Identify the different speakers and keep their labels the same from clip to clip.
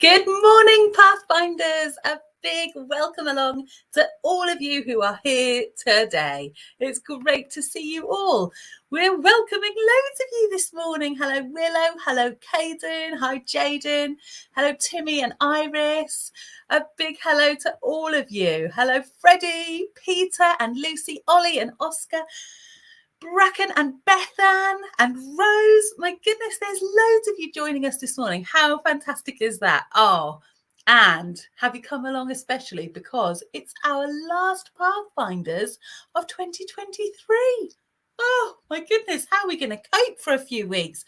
Speaker 1: Good morning, Pathfinders. A big welcome along to all of you who are here today. It's great to see you all. We're welcoming loads of you this morning. Hello, Willow. Hello, Caden. Hi, Jaden. Hello, Timmy and Iris. A big hello to all of you. Hello, Freddie, Peter and Lucy, Ollie and Oscar. Bracken and Bethan and Rose. My goodness, there's loads of you joining us this morning. How fantastic is that? Oh, and have you come along especially because it's our last Pathfinders of 2023. Oh, my goodness, how are we going to cope for a few weeks?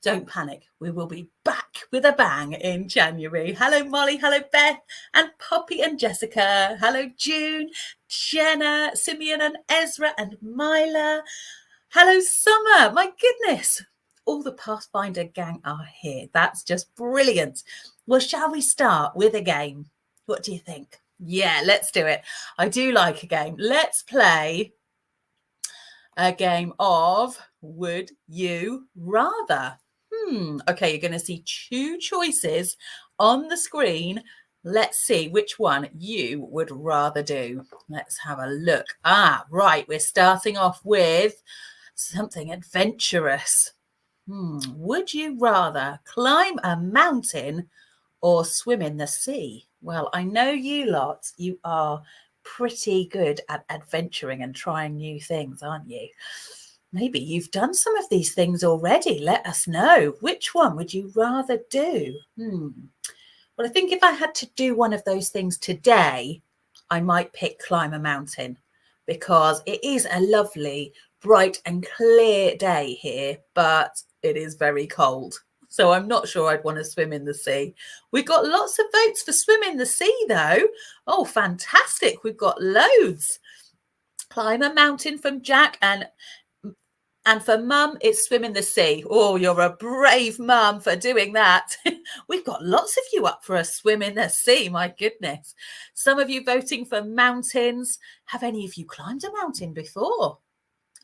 Speaker 1: Don't panic. We will be back with a bang in January. Hello, Molly. Hello, Beth and Poppy and Jessica. Hello, June, Jenna, Simeon and Ezra and Myla. Hello, Summer. My goodness. All the Pathfinder gang are here. That's just brilliant. Well, shall we start with a game? What do you think? Yeah, let's do it. I do like a game. Let's play a game of Would You Rather? Okay, you're going to see two choices on the screen. Let's see which one you would rather do. Let's have a look. Right. We're starting off with something adventurous. Would you rather climb a mountain or swim in the sea? Well, I know you lot, you are pretty good at adventuring and trying new things, aren't you? Maybe you've done some of these things already. Let us know. Which one would you rather do? Well, I think if I had to do one of those things today, I might pick climb a mountain because it is a lovely, bright and clear day here, but it is very cold. So I'm not sure I'd want to swim in the sea. We've got lots of votes for swim in the sea, though. Oh, fantastic. We've got loads. Climb a mountain from Jack and for Mum, it's swim in the sea. Oh, you're a brave mum for doing that. We've got lots of you up for a swim in the sea. My goodness. Some of you voting for mountains. Have any of you climbed a mountain before?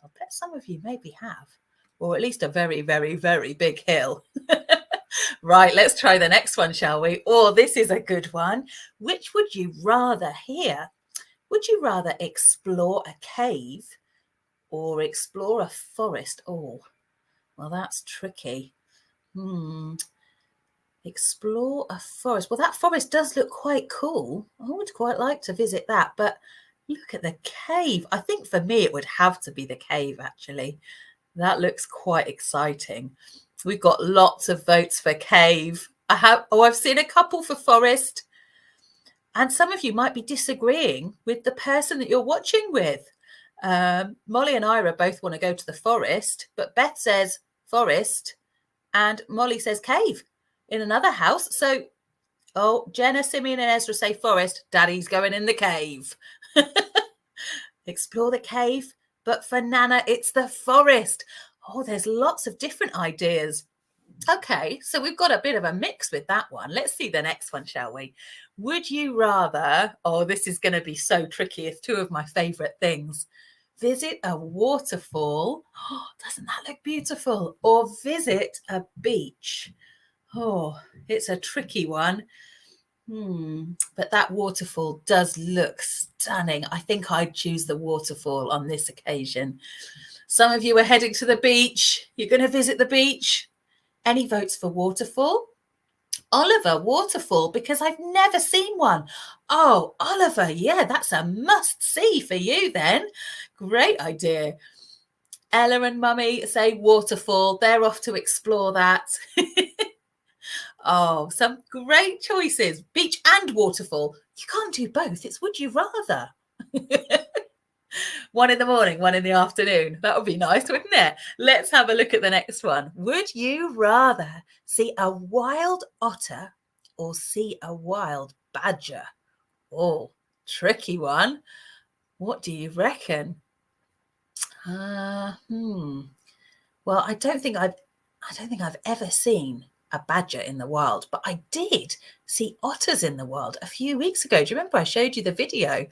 Speaker 1: I bet some of you maybe have. Or at least a very, very, very big hill. Right, let's try the next one, shall we? Oh, this is a good one. Which would you rather hear? Would you rather explore a cave or explore a forest? Oh, well, that's tricky. Explore a forest. Well, that forest does look quite cool. I would quite like to visit that, but look at the cave. I think for me, it would have to be the cave, actually. That looks quite exciting. We've got lots of votes for cave. I've seen a couple for forest. And some of you might be disagreeing with the person that you're watching with. Molly and Ira both want to go to the forest, but Beth says forest and Molly says cave in another house. So, Jenna, Simeon and Ezra say forest. Daddy's going in the cave. Explore the cave. But for Nana, it's the forest. Oh, there's lots of different ideas. Okay, so we've got a bit of a mix with that one. Let's see the next one, shall we? Would you rather, this is going to be so tricky. It's two of my favourite things. Visit a waterfall. Oh, doesn't that look beautiful? Or visit a beach. Oh, it's a tricky one. But that waterfall does look stunning. I think I'd choose the waterfall on this occasion. Some of you are heading to the beach. You're going to visit the beach. Any votes for waterfall? Oliver, waterfall, because I've never seen one. Oh, Oliver, yeah, that's a must-see for you then. Great idea. Ella and Mummy say waterfall. They're off to explore that. Oh, some great choices. Beach and waterfall. You can't do both. It's would you rather? One in the morning, one in the afternoon. That would be nice, wouldn't it? Let's have a look at the next one. Would you rather see a wild otter or see a wild badger? Oh, tricky one. What do you reckon? Well, I don't think I've ever seen a badger in the wild, but I did see otters in the wild a few weeks ago. Do you remember I showed you the video?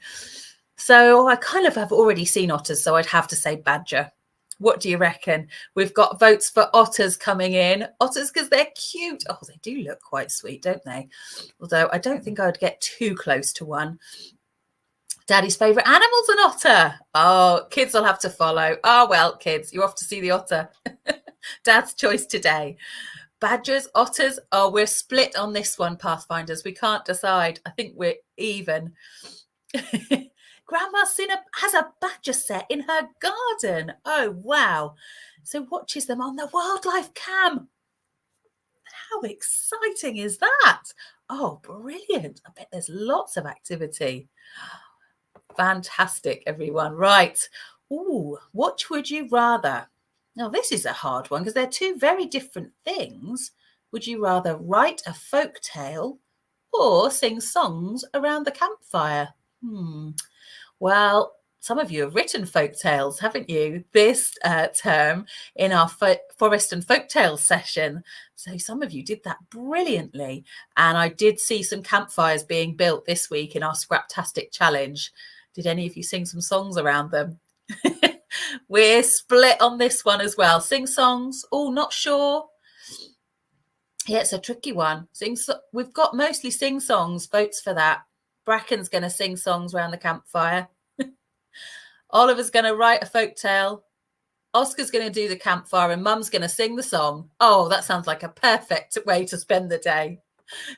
Speaker 1: So I kind of have already seen otters, so I'd have to say badger. What do you reckon? We've got votes for otters coming in. Otters because they're cute. Oh, they do look quite sweet, don't they? Although I don't think I would get too close to one. Daddy's favourite animal's an otter. Oh, kids will have to follow. Oh, well, kids, you're off to see the otter. Dad's choice today. Badgers, otters. Oh, we're split on this one, Pathfinders. We can't decide. I think we're even. Grandma has a badger set in her garden. Oh, wow. So watches them on the wildlife cam. How exciting is that? Oh, brilliant. I bet there's lots of activity. Fantastic, everyone. Right. Ooh, what would you rather? Now, this is a hard one because they're two very different things. Would you rather write a folk tale or sing songs around the campfire? Well, some of you have written folk tales, haven't you, this term in our Forest and Folk Tales session. So some of you did that brilliantly. And I did see some campfires being built this week in our Scraptastic challenge. Did any of you sing some songs around them? We're split on this one as well. Sing songs. Oh, not sure. Yeah, it's a tricky one. We've got mostly sing songs. Votes for that. Bracken's going to sing songs around the campfire. Oliver's going to write a folk tale. Oscar's going to do the campfire and Mum's going to sing the song. Oh, that sounds like a perfect way to spend the day.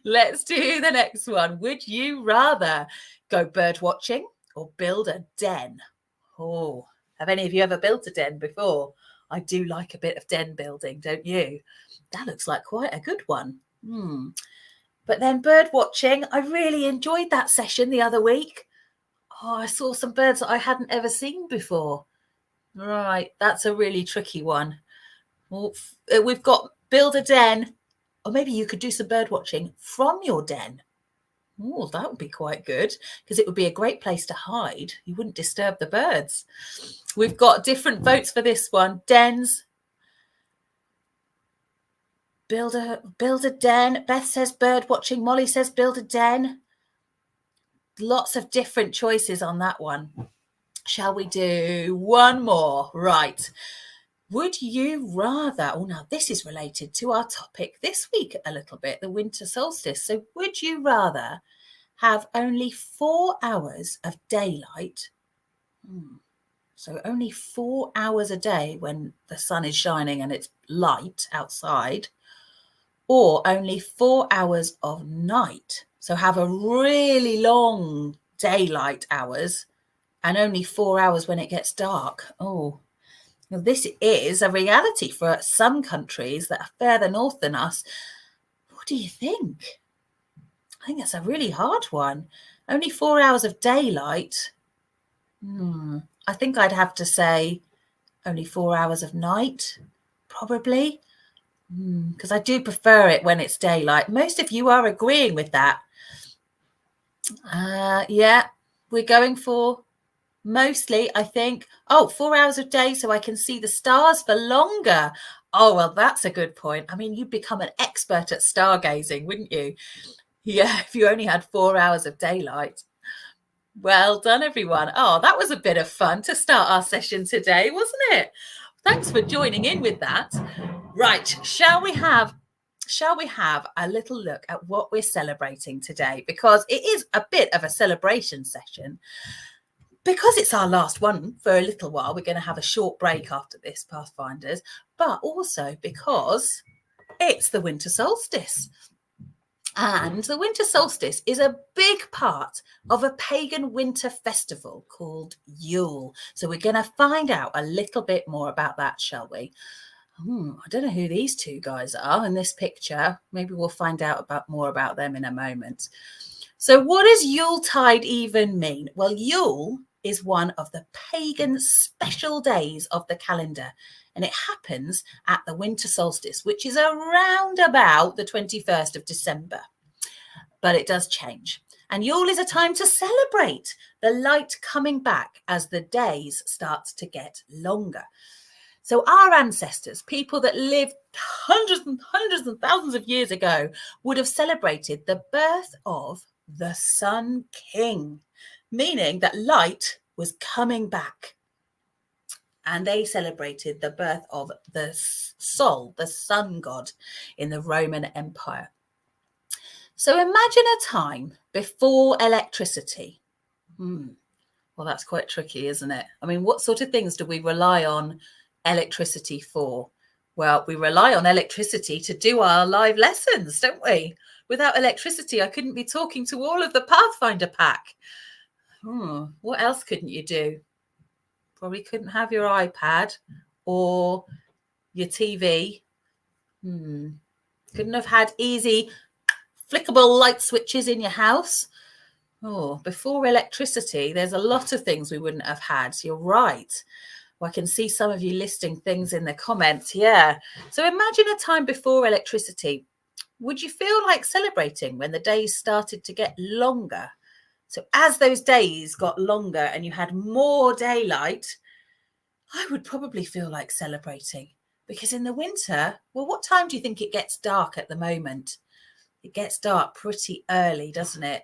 Speaker 1: Let's do the next one. Would you rather go bird watching or build a den? Oh, have any of you ever built a den before? I do like a bit of den building, don't you? That looks like quite a good one. But then bird watching, I really enjoyed that session the other week. Oh, I saw some birds that I hadn't ever seen before. Right, that's a really tricky one. Well, we've got build a den, or maybe you could do some bird watching from your den. Oh, that would be quite good because it would be a great place to hide. You wouldn't disturb the birds. We've got different votes for this one. Dens. Build a den. Beth says bird watching. Molly says build a den. Lots of different choices on that one. Shall we do one more? Right. Would you rather, oh, now this is related to our topic this week a little bit, the winter solstice. So would you rather have only 4 hours of daylight? So only 4 hours a day when the sun is shining and it's light outside, or only 4 hours of night? So have a really long daylight hours and only 4 hours when it gets dark. Oh, well, this is a reality for some countries that are further north than us. What do you think? I think that's a really hard one. Only 4 hours of daylight. I think I'd have to say only 4 hours of night, probably, because I do prefer it when it's daylight. Most of you are agreeing with that. Yeah, we're going for mostly, I think. Oh, 4 hours a day so I can see the stars for longer. Oh, well, that's a good point. I mean, you'd become an expert at stargazing, wouldn't you? Yeah, if you only had 4 hours of daylight. Well done, everyone. Oh, that was a bit of fun to start our session today, wasn't it? Thanks for joining in with that. Right, shall we have a little look at what we're celebrating today? Because it is a bit of a celebration session. Because it's our last one for a little while, we're going to have a short break after this, Pathfinders, but also because it's the winter solstice. And the winter solstice is a big part of a pagan winter festival called Yule. So we're going to find out a little bit more about that, shall we? I don't know who these two guys are in this picture. Maybe we'll find out more about them in a moment. So what does Yuletide even mean? Well, Yule is one of the pagan special days of the calendar, and it happens at the winter solstice, which is around about the 21st of December. But it does change. And Yule is a time to celebrate the light coming back as the days start to get longer. So our ancestors, people that lived hundreds and thousands of years ago, would have celebrated the birth of the Sun King, meaning that light was coming back. and they celebrated the birth of the Sol, the sun god in the Roman Empire. So imagine a time before electricity. Well, that's quite tricky, isn't it? I mean, what sort of things do we rely on electricity for? Well, we rely on electricity to do our live lessons, don't we? Without electricity, I couldn't be talking to all of the Pathfinder pack. What else couldn't you do? Probably couldn't have your iPad or your TV. Couldn't have had easy flickable light switches in your house. Before electricity, there's a lot of things we wouldn't have had. You're right. Well, I can see some of you listing things in the comments. Yeah. So imagine a time before electricity. Would you feel like celebrating when the days started to get longer? So as those days got longer and you had more daylight, I would probably feel like celebrating, because in the winter, well, what time do you think it gets dark at the moment? It gets dark pretty early, doesn't it?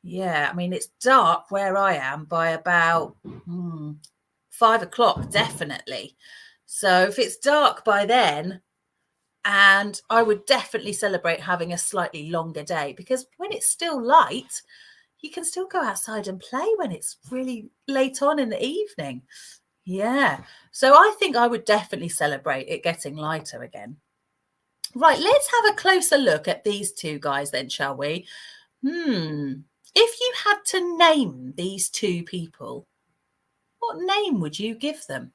Speaker 1: Yeah, I mean, it's dark where I am by about 5 o'clock, definitely. So if it's dark by then, and I would definitely celebrate having a slightly longer day, because when it's still light, you can still go outside and play when it's really late on in the evening. Yeah, so I think I would definitely celebrate it getting lighter again. Right, let's have a closer look at these two guys then, shall we? If you had to name these two people, what name would you give them?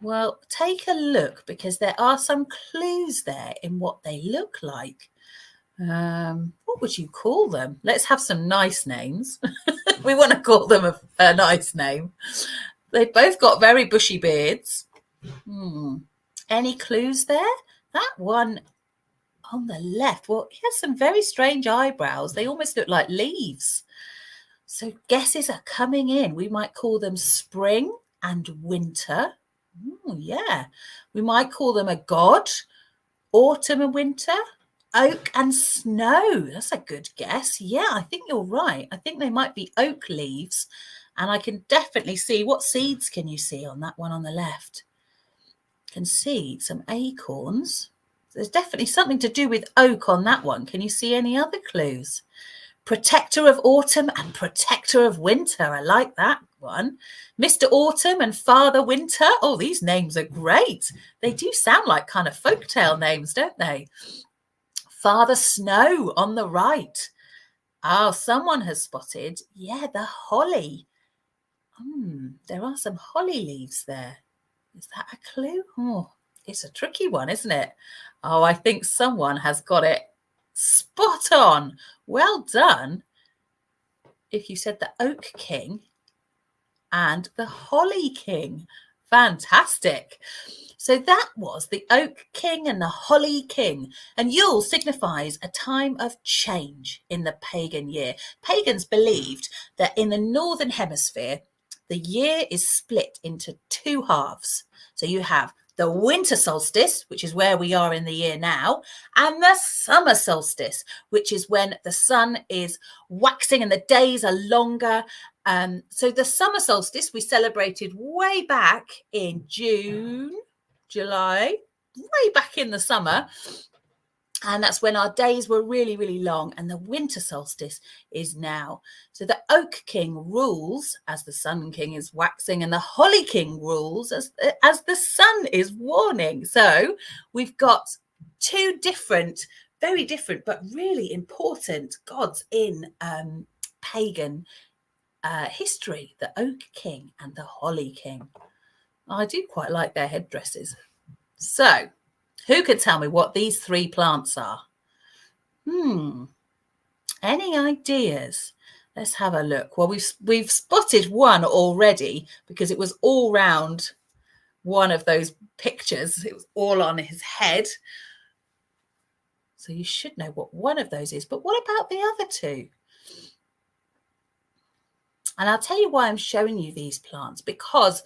Speaker 1: Well, take a look, because there are some clues there in what they look like. What would you call them? Let's have some nice names. We want to call them a nice name. They've both got very bushy beards. Any clues there? That one on the left, well, he has some very strange eyebrows. They almost look like leaves. So guesses are coming in. We might call them spring and winter. Yeah. We might call them a god, autumn and winter, oak and snow. That's a good guess. Yeah, I think you're right. I think they might be oak leaves. And I can definitely see, what seeds can you see on that one on the left? Can see some acorns. There's definitely something to do with oak on that one. Can you see any other clues? Protector of autumn and protector of winter. I like that one. Mr. Autumn and Father Winter. Oh, these names are great. They do sound like kind of folktale names, don't they? Father Snow on the right. Oh, someone has spotted, yeah, the holly. There are some holly leaves there. Is that a clue? Oh, it's a tricky one, isn't it? Oh, I think someone has got it spot on. Well done. If you said the Oak King and the Holly King. Fantastic. So that was the Oak King and the Holly King. And Yule signifies a time of change in the pagan year. Pagans believed that in the Northern Hemisphere, the year is split into two halves. So you have the Winter Solstice, which is where we are in the year now, and the Summer Solstice, which is when the sun is waxing and the days are longer. So the Summer Solstice we celebrated way back in June, July, way back in the summer. And that's when our days were really, really long. And the Winter Solstice is now. So the Oak King rules as the Sun King is waxing, and the Holly King rules as the sun is waning. So we've got two different, very different, but really important gods in pagan history, the Oak King and the Holly King. I do quite like their headdresses. So who could tell me what these three plants are? Any ideas? Let's have a look. Well, we've spotted one already, because it was all round one of those pictures. It was all on his head. So you should know what one of those is. But what about the other two? And I'll tell you why I'm showing you these plants, because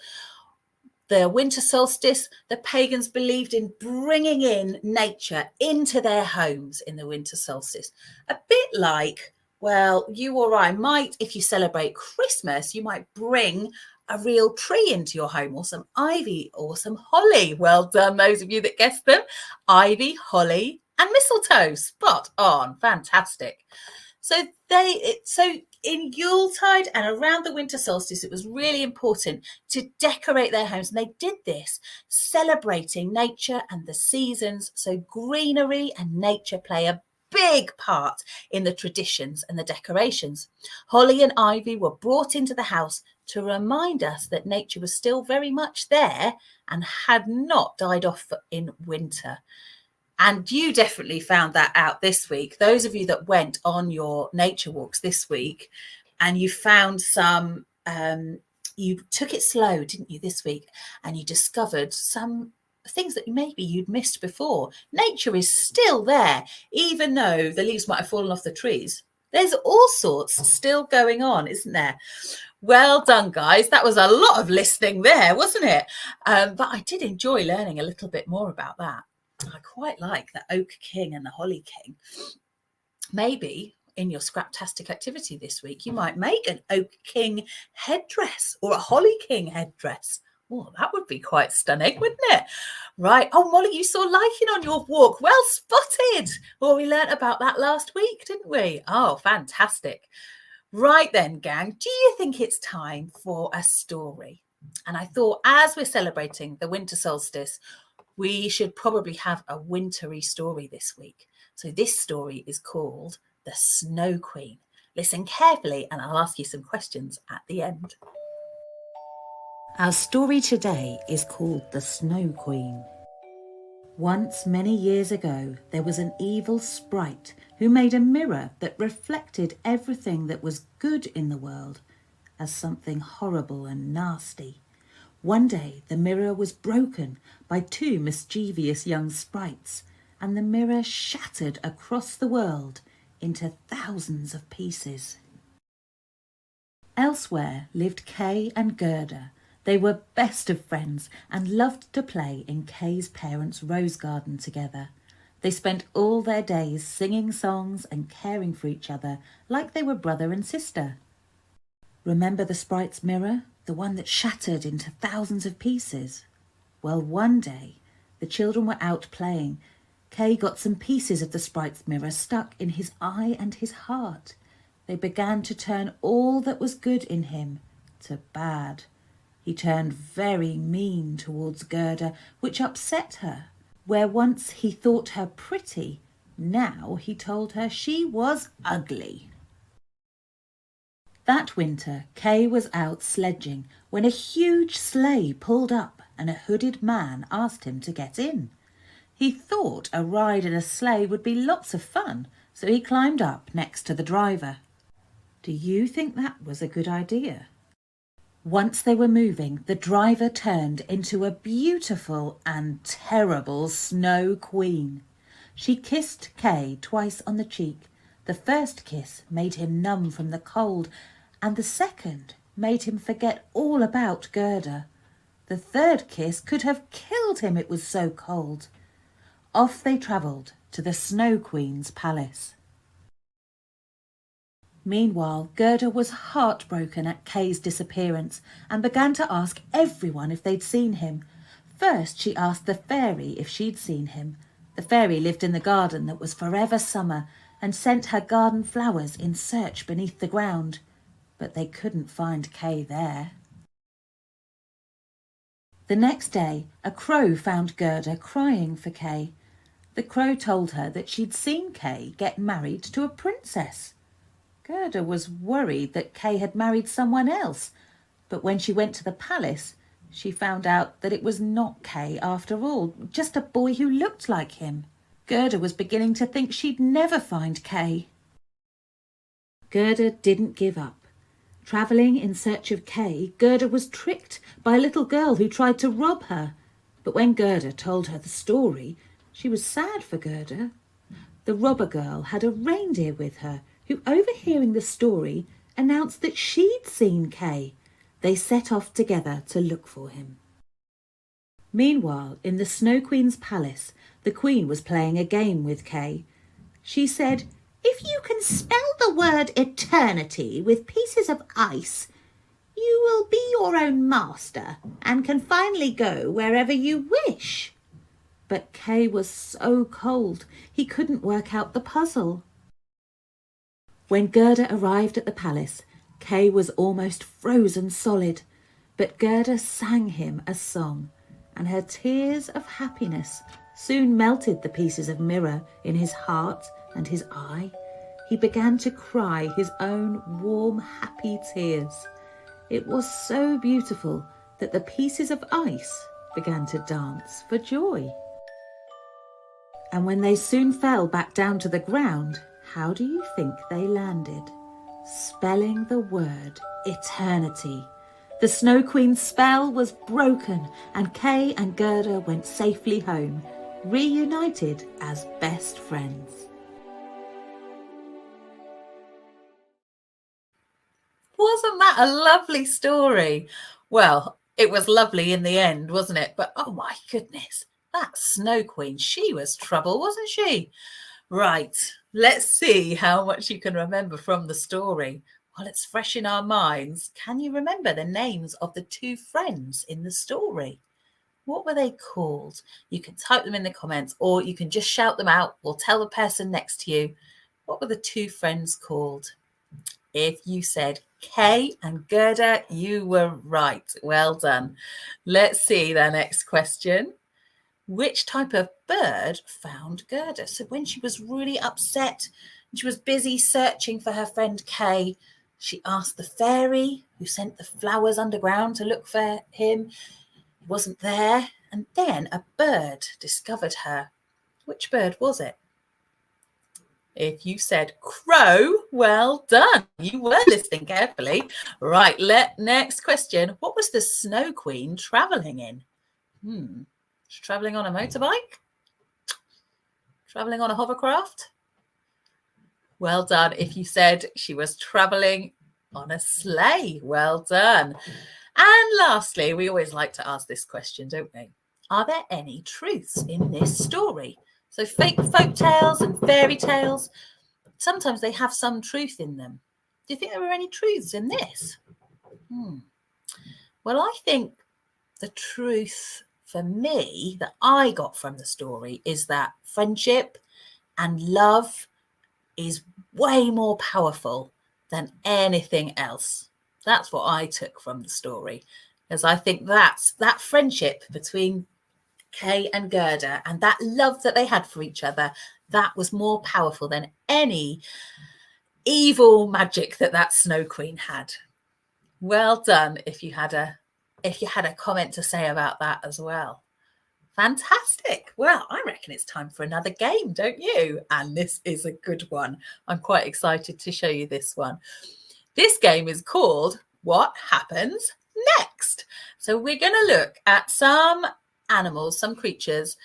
Speaker 1: the Winter Solstice, the pagans believed in bringing in nature into their homes in the Winter Solstice. A bit like, well, you or I might, if you celebrate Christmas, you might bring a real tree into your home, or some ivy or some holly. Well done, those of you that guessed them. Ivy, holly and mistletoe. Spot on. Fantastic. So in Yuletide and around the winter solstice, it was really important to decorate their homes. And they did this celebrating nature and the seasons. So greenery and nature play a big part in the traditions and the decorations. Holly and ivy were brought into the house to remind us that nature was still very much there and had not died off in winter. And you definitely found that out this week. Those of you that went on your nature walks this week and you found some, you took it slow, didn't you, this week? And you discovered some things that maybe you'd missed before. Nature is still there, even though the leaves might have fallen off the trees. There's all sorts still going on, isn't there? Well done, guys. That was a lot of listening there, wasn't it? But I did enjoy learning a little bit more about that. I quite like the Oak King and the Holly King. Maybe in your Scraptastic activity this week, you might make an Oak King headdress or a Holly King headdress. Oh, that would be quite stunning, wouldn't it? Right. Oh, Molly, you saw lichen on your walk. Well spotted. Well, we learnt about that last week, didn't we? Oh, fantastic. Right then, gang, do you think it's time for a story? And I thought, as we're celebrating the winter solstice, we should probably have a wintry story this week. So this story is called The Snow Queen. Listen carefully and I'll ask you some questions at the end. Our story today is called The Snow Queen. Once, many years ago, there was an evil sprite who made a mirror that reflected everything that was good in the world as something horrible and nasty. One day the mirror was broken by two mischievous young sprites, and the mirror shattered across the world into thousands of pieces. Elsewhere lived Kay and Gerda. They were best of friends and loved to play in Kay's parents' rose garden together. They spent all their days singing songs and caring for each other like they were brother and sister. Remember the sprite's mirror? The one that shattered into thousands of pieces? Well, one day, the children were out playing. Kay got some pieces of the sprite's mirror stuck in his eye and his heart. They began to turn all that was good in him to bad. He turned very mean towards Gerda, which upset her. Where once he thought her pretty, now he told her she was ugly. That winter, Kay was out sledging when a huge sleigh pulled up and a hooded man asked him to get in. He thought a ride in a sleigh would be lots of fun, so he climbed up next to the driver. Do you think that was a good idea? Once they were moving, the driver turned into a beautiful and terrible Snow Queen. She kissed Kay twice on the cheek. The first kiss made him numb from the cold, and the second made him forget all about Gerda. The third kiss could have killed him, it was so cold. Off they travelled to the Snow Queen's palace. Meanwhile, Gerda was heartbroken at Kay's disappearance and began to ask everyone if they'd seen him. First, she asked the fairy if she'd seen him. The fairy lived in the garden that was forever summer and sent her garden flowers in search beneath the ground. But they couldn't find Kay there. The next day, a crow found Gerda crying for Kay. The crow told her that she'd seen Kay get married to a princess. Gerda was worried that Kay had married someone else, but when she went to the palace, she found out that it was not Kay after all, just a boy who looked like him. Gerda was beginning to think she'd never find Kay. Gerda didn't give up. Travelling in search of Kay, Gerda was tricked by a little girl who tried to rob her. But when Gerda told her the story, she was sad for Gerda. The robber girl had a reindeer with her, who, overhearing the story, announced that she'd seen Kay. They set off together to look for him. Meanwhile, in the Snow Queen's palace, the Queen was playing a game with Kay. She said, "If you can spell the word eternity with pieces of ice,
Speaker 2: You will be your own master and can finally go wherever you wish. But Kay was so cold he couldn't work out the puzzle. When Gerda arrived at the palace, Kay was almost frozen solid, but Gerda sang him a song, and her tears of happiness soon melted the pieces of mirror in his heart and his eye. He began to cry his own warm, happy tears. It was so beautiful that the pieces of ice began to dance for joy. And when they soon fell back down to the ground, how do you think they landed? Spelling the word eternity. The Snow Queen's spell was broken, and Kay and Gerda went safely home, reunited as best friends.
Speaker 1: Wasn't that a lovely story? Well, it was lovely in the end, wasn't it? But oh my goodness, that Snow Queen, she was trouble, wasn't she? Right, let's see how much you can remember from the story. While it's fresh in our minds, can you remember the names of the two friends in the story? What were they called? You can type them in the comments, or you can just shout them out or tell the person next to you. What were the two friends called? If you said Kay and Gerda, you were right. Well done. Let's see the next question. Which type of bird found Gerda? So when she was really upset and she was busy searching for her friend Kay, she asked the fairy who sent the flowers underground to look for him. He wasn't there. And then a bird discovered her. Which bird was it? If you said crow, well done. You were listening carefully. Right, next question. What was the Snow Queen travelling in? She's travelling on a motorbike? Travelling on a hovercraft? Well done. If you said she was travelling on a sleigh, well done. And lastly, we always like to ask this question, don't we? Are there any truths in this story? So fake folk tales and fairy tales, sometimes they have some truth in them. Do you think there were any truths in this? Well, I think the truth for me that I got from the story is that friendship and love is way more powerful than anything else. That's what I took from the story, because I think that's that friendship between Kay and Gerda and that love that they had for each other, that was more powerful than any evil magic that Snow Queen had. Well done if you had a comment to say about that as well. Fantastic. Well, I reckon it's time for another game, don't you? And this is a good one. I'm quite excited to show you this one. This game is called What Happens Next? So we're going to look at some animals, some creatures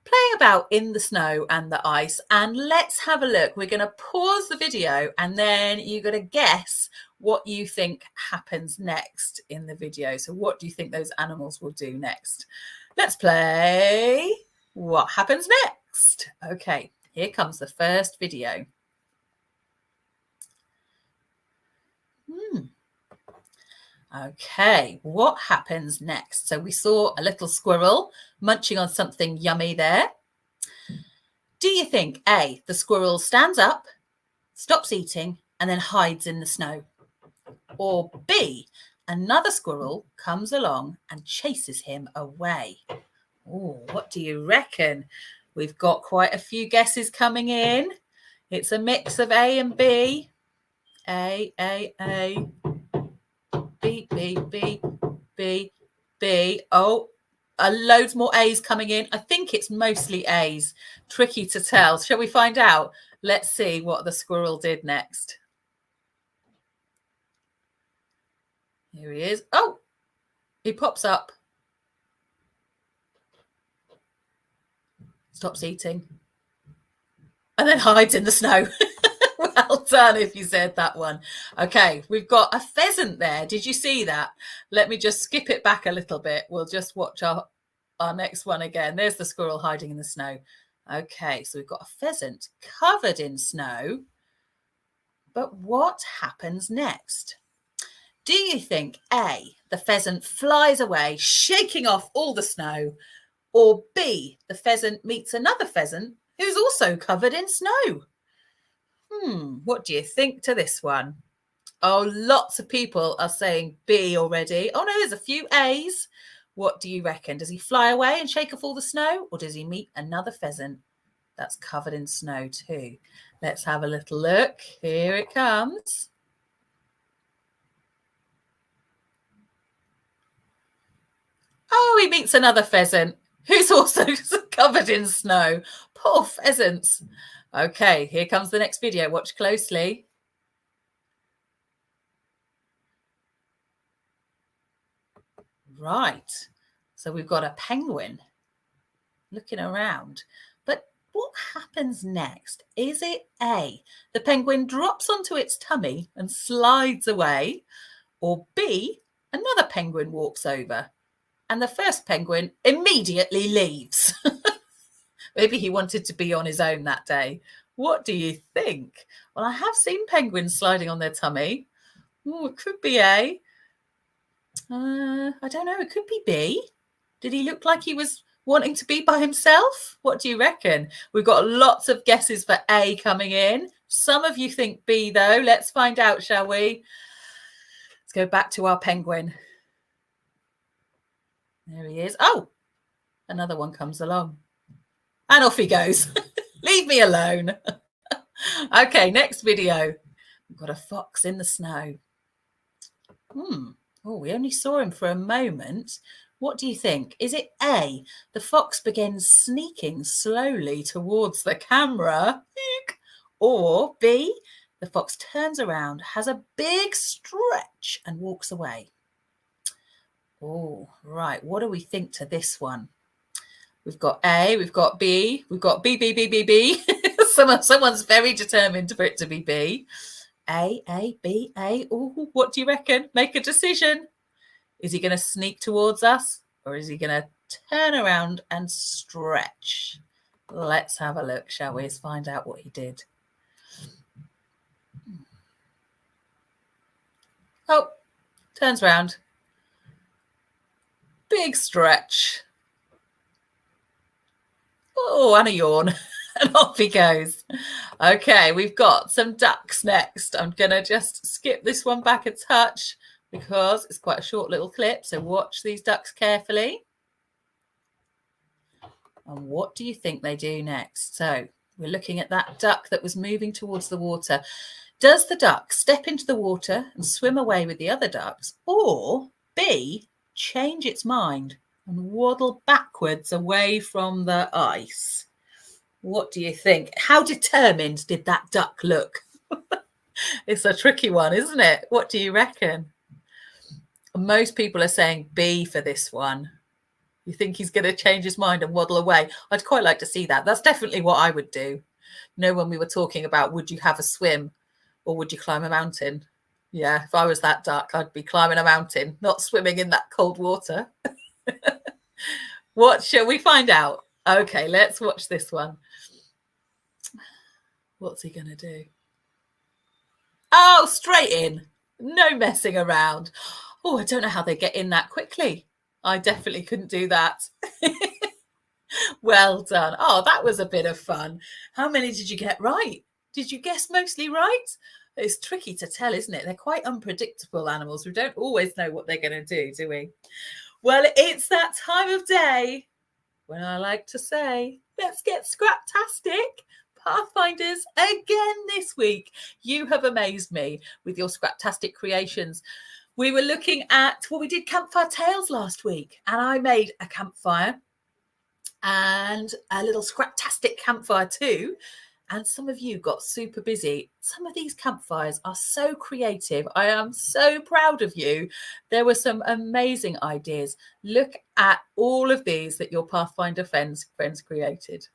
Speaker 1: playing about in the snow and the ice. And let's have a look. We're going to pause the video and then you're going to guess what you think happens next in the video. So what do you think those animals will do next? Let's play What Happens Next? Okay, here comes the first video. Okay, what happens next? So we saw a little squirrel munching on something yummy there. Do you think A, the squirrel stands up, stops eating, and then hides in the snow? Or B, another squirrel comes along and chases him away? Oh, what do you reckon? We've got quite a few guesses coming in. It's a mix of A and B. A, B, B, B, B, B. Oh, loads more A's coming in. I think it's mostly A's. Tricky to tell. Shall we find out? Let's see what the squirrel did next. Here he is. Oh, he pops up. Stops eating. And then hides in the snow. Well done if you said that one. Okay, we've got a pheasant there. Did you see that? Let me just skip it back a little bit. We'll just watch our next one again. There's the squirrel hiding in the snow. Okay, so we've got a pheasant covered in snow. But what happens next? Do you think A, the pheasant flies away, shaking off all the snow, or B, the pheasant meets another pheasant who's also covered in snow? What do you think to this one? Oh, lots of people are saying B already. Oh no, there's a few A's. What do you reckon? Does he fly away and shake off all the snow, or does he meet another pheasant that's covered in snow too? Let's have a little look. Here it comes. Oh, he meets another pheasant who's also covered in snow. Poor pheasants. Okay, here comes the next video. Watch closely. Right. So we've got a penguin looking around. But what happens next? Is it A, the penguin drops onto its tummy and slides away, or B, another penguin walks over and the first penguin immediately leaves? Maybe he wanted to be on his own that day. What do you think? Well, I have seen penguins sliding on their tummy. Oh, it could be A. I don't know. It could be B. Did he look like he was wanting to be by himself? What do you reckon? We've got lots of guesses for A coming in. Some of you think B, though. Let's find out, shall we? Let's go back to our penguin. There he is. Oh, another one comes along. And off he goes. Leave me alone. Okay, next video. We've got a fox in the snow. Oh, we only saw him for a moment. What do you think? Is it A, the fox begins sneaking slowly towards the camera? Or B, the fox turns around, has a big stretch and walks away? Oh, right. What do we think to this one? We've got A, we've got B, we've got B, B, B, B, B. Someone's very determined for it to be B. A, B, A. Oh, what do you reckon? Make a decision. Is he going to sneak towards us, or is he going to turn around and stretch? Let's have a look, shall we? Let's find out what he did. Oh, turns around. Big stretch. Oh, and a yawn. And off he goes. Okay, we've got some ducks next. I'm going to just skip this one back a touch because it's quite a short little clip. So watch these ducks carefully. And what do you think they do next? So we're looking at that duck that was moving towards the water. Does the duck step into the water and swim away with the other ducks? Or B, change its mind and waddle backwards away from the ice? What do you think? How determined did that duck look? It's a tricky one, isn't it? What do you reckon? Most people are saying B for this one. You think he's going to change his mind and waddle away? I'd quite like to see that. That's definitely what I would do. You know, when we were talking about would you have a swim or would you climb a mountain? Yeah, if I was that duck, I'd be climbing a mountain, not swimming in that cold water. What shall we find out? Okay, let's watch this one. What's he going to do? Oh, straight in. No messing around. Oh, I don't know how they get in that quickly. I definitely couldn't do that. Well done. Oh, that was a bit of fun. How many did you get right? Did you guess mostly right? It's tricky to tell, isn't it? They're quite unpredictable animals. We don't always know what they're going to do we? Well, it's that time of day when I like to say, let's get scraptastic. Pathfinders, again this week. You have amazed me with your scraptastic creations. We were looking at, well, we did campfire tales last week, and I made a campfire and a little scraptastic campfire too. And some of you got super busy. Some of these campfires are so creative. I am so proud of you. There were some amazing ideas. Look at all of these that your Pathfinder friends created.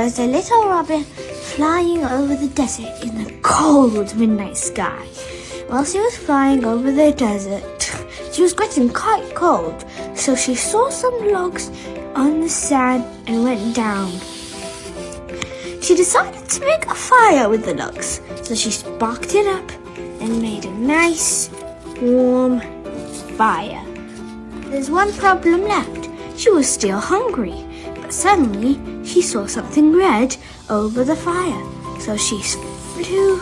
Speaker 3: was a little robin flying over the desert in the cold midnight sky. While she was flying over the desert, she was getting quite cold, so she saw some logs on the sand and went down. She decided to make a fire with the logs, so she sparked it up and made a nice, warm fire. There's one problem left. She was still hungry, but suddenly she saw something red over the fire. So she flew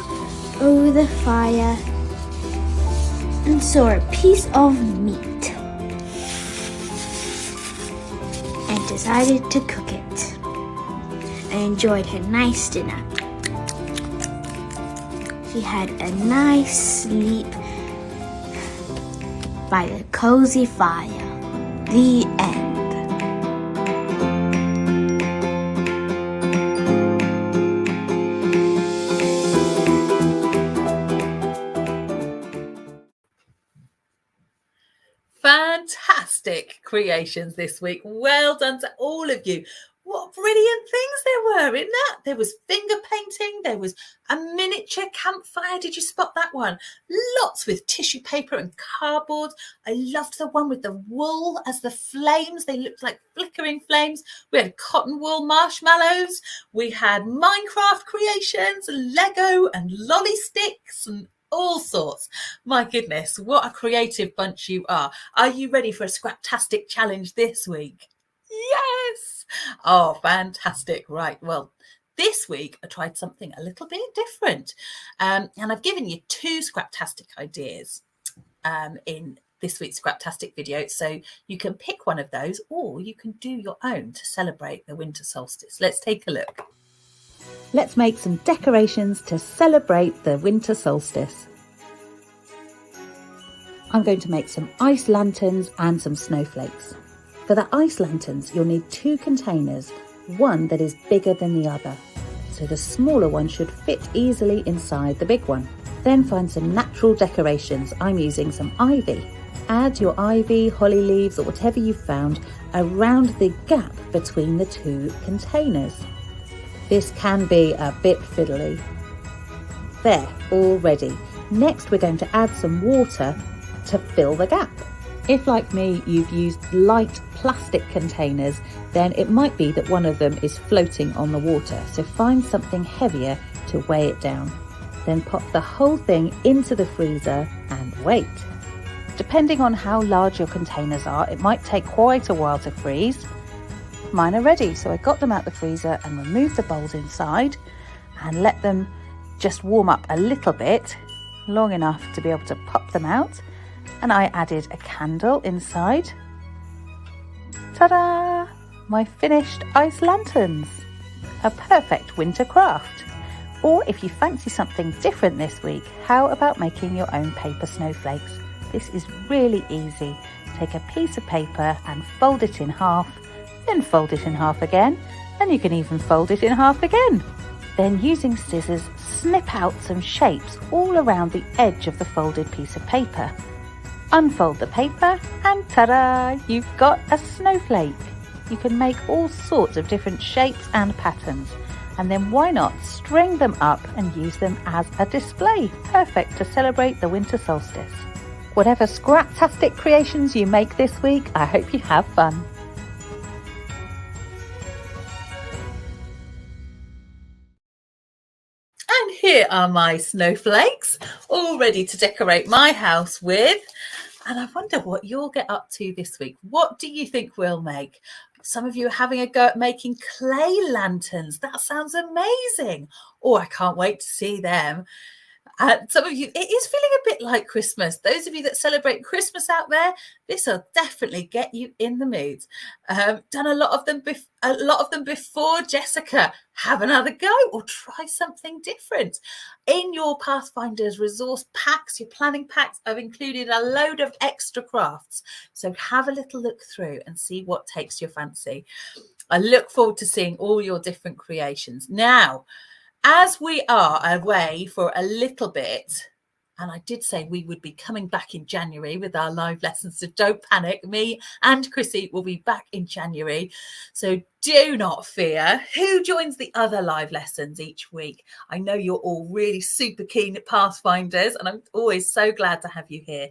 Speaker 3: over the fire and saw a piece of meat and decided to cook it and enjoyed her nice dinner. She had a nice sleep by the cozy fire. The end.
Speaker 1: Fantastic creations this week. Well done to all of you. What brilliant things there were in that. There was finger painting. There was a miniature campfire. Did you spot that one? Lots with tissue paper and cardboard. I loved the one with the wool as the flames. They looked like flickering flames. We had cotton wool marshmallows. We had Minecraft creations, Lego and lolly sticks and all sorts. My goodness, what a creative bunch you are. Are you ready for a Scraptastic challenge this week? Yes. Oh, fantastic. Right. Well, this week I tried something a little bit different. And I've given you 2 Scraptastic ideas in this week's Scraptastic video. So you can pick one of those or you can do your own to celebrate the winter solstice. Let's take a look.
Speaker 2: Let's make some decorations to celebrate the winter solstice. I'm going to make some ice lanterns and some snowflakes. For the ice lanterns, you'll need 2 containers, one that is bigger than the other. So the smaller one should fit easily inside the big one. Then find some natural decorations. I'm using some ivy. Add your ivy, holly leaves or whatever you've found around the gap between the 2 containers. This can be a bit fiddly. There, all ready. Next, we're going to add some water to fill the gap. If, like me, you've used light plastic containers, then it might be that one of them is floating on the water. So find something heavier to weigh it down. Then pop the whole thing into the freezer and wait. Depending on how large your containers are, it might take quite a while to freeze. Mine are ready, so I got them out the freezer and removed the bowls inside and let them just warm up a little bit, long enough to be able to pop them out. And I added a candle inside. Ta-da! My finished ice lanterns. A perfect winter craft. Or if you fancy something different this week, how about making your own paper snowflakes? This is really easy. Take a piece of paper and fold it in half, then fold it in half again, and you can even fold it in half again. Then using scissors, snip out some shapes all around the edge of the folded piece of paper. Unfold the paper and ta-da! You've got a snowflake. You can make all sorts of different shapes and patterns. And then why not string them up and use them as a display? Perfect to celebrate the winter solstice. Whatever Scraptastic creations you make this week, I hope you have fun.
Speaker 1: And here are my snowflakes, all ready to decorate my house with. And I wonder what you'll get up to this week. What do you think we'll make? Some of you are having a go at making clay lanterns. That sounds amazing. Oh, I can't wait to see them. Some of you, it is feeling a bit like Christmas. Those of you that celebrate Christmas out there, this will definitely get you in the mood. Done a lot of them before. Jessica, have another go or try something different. In your Pathfinders resource packs, your planning packs, I've included a load of extra crafts. So have a little look through and see what takes your fancy. I look forward to seeing all your different creations. Now, as we are away for a little bit, And I did say we would be coming back in January with our live lessons, so don't panic. Me and Chrissy will be back in January, so do not fear. Who joins the other live lessons each week? I know you're all really super keen at Pathfinders, and I'm always so glad to have you here.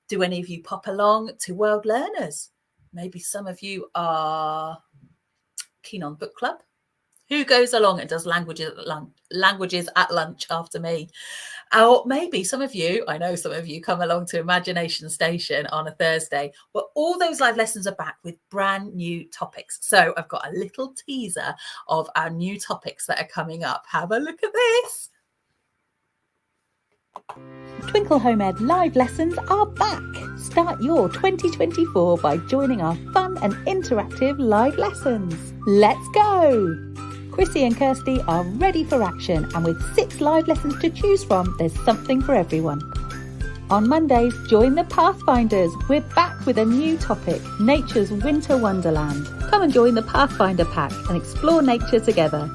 Speaker 1: Do any of you pop along to World Learners? Maybe some of you are keen on book club. Who goes along and does languages at lunch after me? Or maybe some of you, I know some of you come along to Imagination Station on a Thursday. Well, all those live lessons are back with brand new topics. So I've got a little teaser of our new topics that are coming up. Have a look at this.
Speaker 2: Twinkle Home Ed live lessons are back. Start your 2024 by joining our fun and interactive live lessons. Let's go! Chrissy and Kirsty are ready for action, and with 6 live lessons to choose from, there's something for everyone. On Mondays, join the Pathfinders. We're back with a new topic, Nature's Winter Wonderland. Come and join the Pathfinder Pack and explore nature together.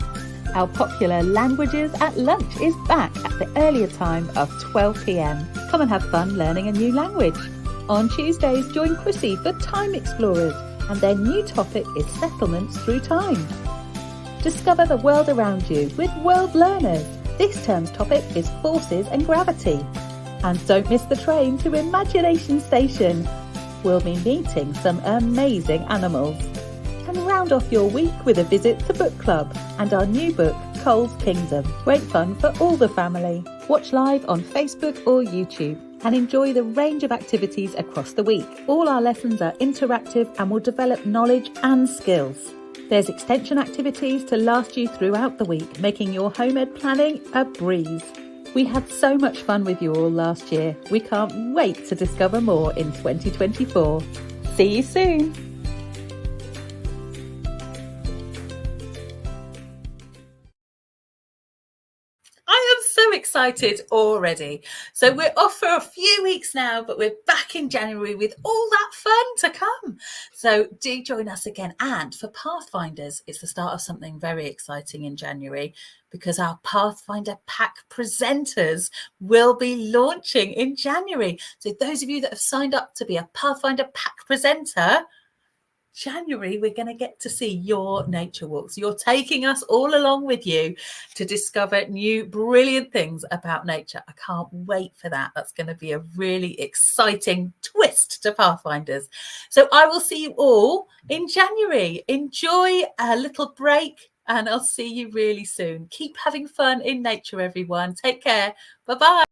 Speaker 2: Our popular Languages at Lunch is back at the earlier time of 12 p.m. Come and have fun learning a new language. On Tuesdays, join Chrissy for Time Explorers, and their new topic is Settlements Through Time. Discover the world around you with World Learners. This term's topic is Forces and Gravity. And don't miss the train to Imagination Station. We'll be meeting some amazing animals. And round off your week with a visit to Book Club and our new book, Cole's Kingdom. Great fun for all the family. Watch live on Facebook or YouTube and enjoy the range of activities across the week. All our lessons are interactive and will develop knowledge and skills. There's extension activities to last you throughout the week, making your home ed planning a breeze. We had so much fun with you all last year. We can't wait to discover more in 2024. See you soon.
Speaker 1: I am so excited already. So we're off for a few weeks now, but we're back in January with all that fun to come. So do join us again. And for Pathfinders, it's the start of something very exciting in January, because our Pathfinder Pack presenters will be launching in January. So those of you that have signed up to be a Pathfinder Pack presenter, January, we're going to get to see your nature walks. You're taking us all along with you to discover new brilliant things about nature. I can't wait for that. That's going to be a really exciting twist to Pathfinders. So I will see you all in January. Enjoy a little break, and I'll see you really soon. Keep having fun in nature, everyone. Take care. Bye-bye.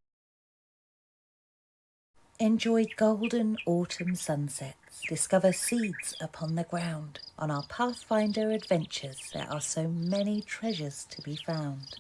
Speaker 2: Enjoy golden autumn sunsets. Discover seeds upon the ground. On our Pathfinder adventures, there are so many treasures to be found.